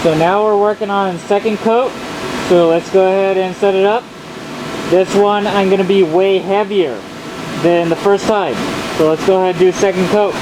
So now we're working on second coat. So let's go ahead and set it up. This one I'm going to be way heavier than the first time. So let's go ahead and do second coat.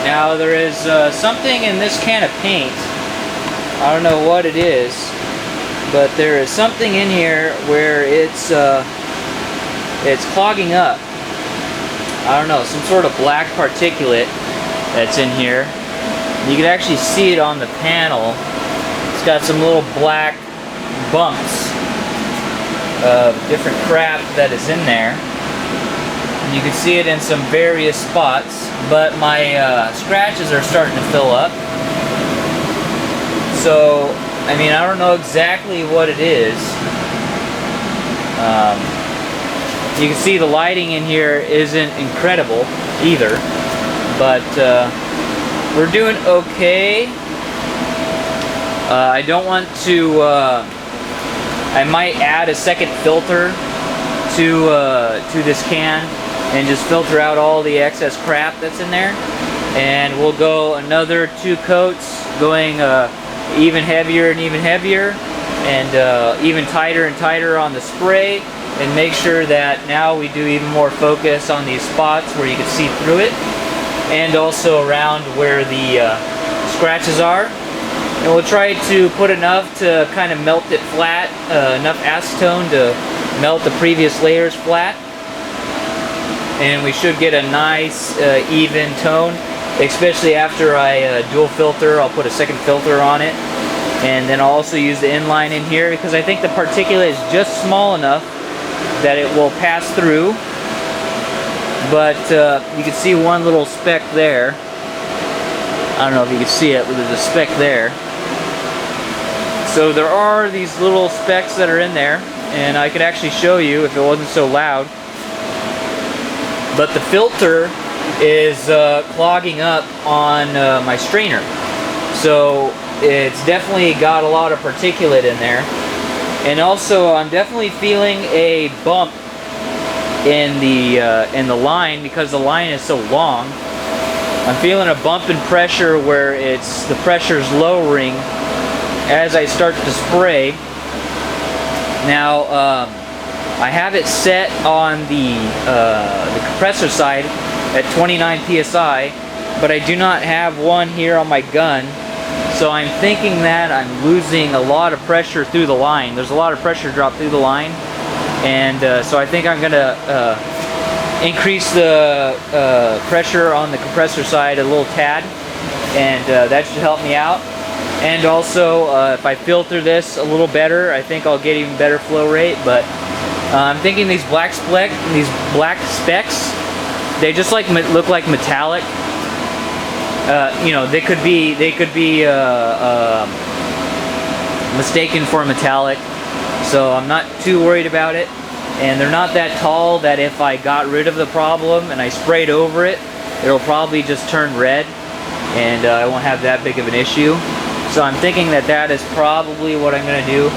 Now there is something in this can of paint, I don't know what it is, but there is something in here where it's clogging up. I don't know, some sort of black particulate that's in here. You can actually see it on the panel. It's got some little black bumps of different crap that is in there. And you can see it in some various spots, but my scratches are starting to fill up. So, I mean, I don't know exactly what it is. You can see the lighting in here isn't incredible either, but we're doing okay. I don't want to, I might add a second filter to this can and just filter out all the excess crap that's in there. And we'll go another 2 coats, going even heavier and even heavier, and even tighter and tighter on the spray, and make sure that now we do even more focus on these spots where you can see through it, and also around where the scratches are. And we'll try to put enough to kind of melt it flat, enough acetone to melt the previous layers flat, and we should get a nice even tone, especially after I dual filter. I'll put a second filter on it, and then I'll also use the inline in here because I think the particulate is just small enough that it will pass through. But you can see one little speck there, I don't know if you can see it, but there's a speck there. So there are these little specks that are in there, and I could actually show you if it wasn't so loud. But the filter is clogging up on my strainer. So it's definitely got a lot of particulate in there. And also I'm definitely feeling a bump in the line because the line is so long. I'm feeling a bump in pressure where the pressure's lowering as I start to spray. Now I have it set on the compressor side at 29 psi, but I do not have one here on my gun. So I'm thinking that I'm losing a lot of pressure through the line. There's a lot of pressure drop through the line, and so I think I'm gonna increase the pressure on the compressor side a little tad, and that should help me out. And also if I filter this a little better, I think I'll get even better flow rate. But I'm thinking these black specks, they just look like metallic. You know, they could be mistaken for metallic, so I'm not too worried about it. And they're not that tall that if I got rid of the problem and I sprayed over it, it'll probably just turn red, and I won't have that big of an issue. So I'm thinking that is probably what I'm going to do.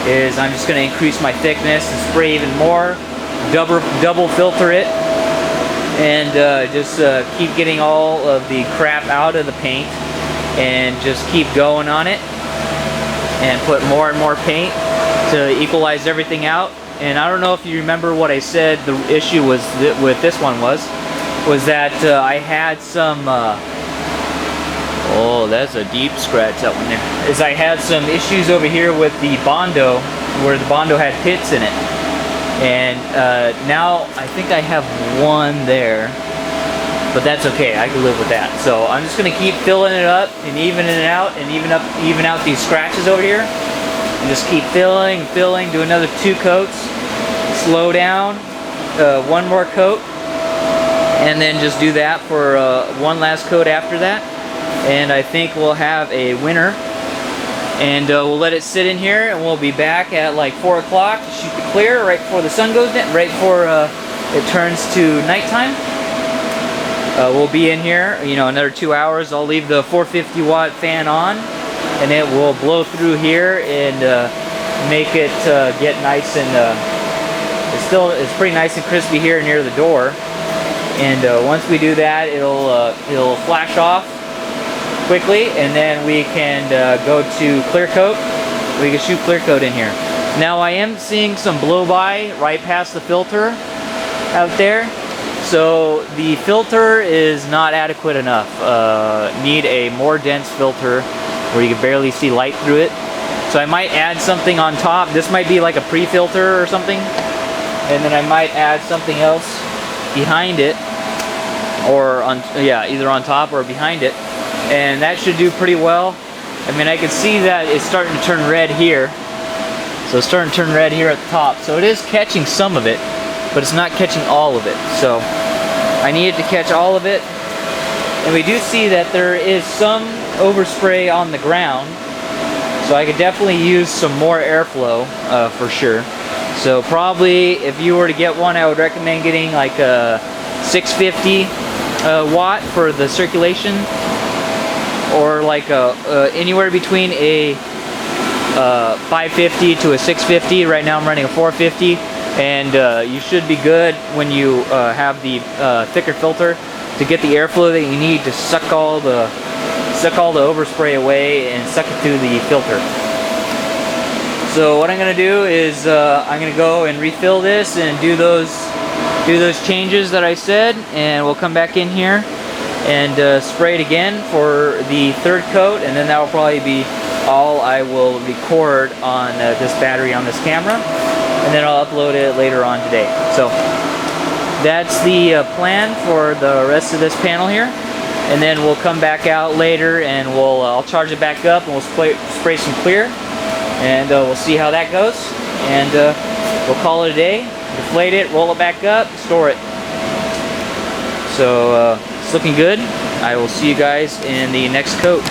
Is I'm just going to increase my thickness and spray even more, double filter it, and just keep getting all of the crap out of the paint, and just keep going on it, and put more and more paint to equalize everything out. And I don't know if you remember what I said the issue was with this one was that I had some oh, that's a deep scratch, that one there. Is I had some issues over here with the Bondo, where the Bondo had pits in it. And now I think I have one there, but that's okay, I can live with that. So I'm just gonna keep filling it up and evening it out, and even out these scratches over here. And just keep filling, do another 2 coats, slow down, 1 more coat, and then just do that for 1 last coat after that. And I think we'll have a winner. And we'll let it sit in here, and we'll be back at like 4 o'clock to shoot the clear right before the sun goes down, right before it turns to nighttime. We'll be in here, you know, another 2 hours. I'll leave the 450 watt fan on, and it will blow through here and make it get nice, and it's pretty nice and crispy here near the door. And once we do that, it'll flash off quickly, and then we can go to clear coat. We can shoot clear coat in here. Now I am seeing some blow by right past the filter out there, so the filter is not adequate enough. Need a more dense filter where you can barely see light through it. So I might add something on top. This might be like a pre-filter or something, and then I might add something else behind it, or either on top or behind it. And that should do pretty well. I mean, I can see that it's starting to turn red here. So it's starting to turn red here at the top. So it is catching some of it, but it's not catching all of it. So I need it to catch all of it. And we do see that there is some overspray on the ground. So I could definitely use some more airflow for sure. So probably if you were to get one, I would recommend getting like a 650 watt for the circulation, or like anywhere between a 550 to a 650. Right now I'm running a 450, and you should be good when you have the thicker filter to get the airflow that you need to suck all the overspray away and suck it through the filter. So what I'm gonna do is I'm gonna go and refill this and do those changes that I said, and we'll come back in here and spray it again for the 3rd coat, and then that will probably be all I will record on this battery on this camera, and then I'll upload it later on today. So that's the plan for the rest of this panel here, and then we'll come back out later, and I'll charge it back up, and we'll spray some clear, and we'll see how that goes, and we'll call it a day. Deflate it, roll it back up, store it. So it's looking good. I will see you guys in the next coat.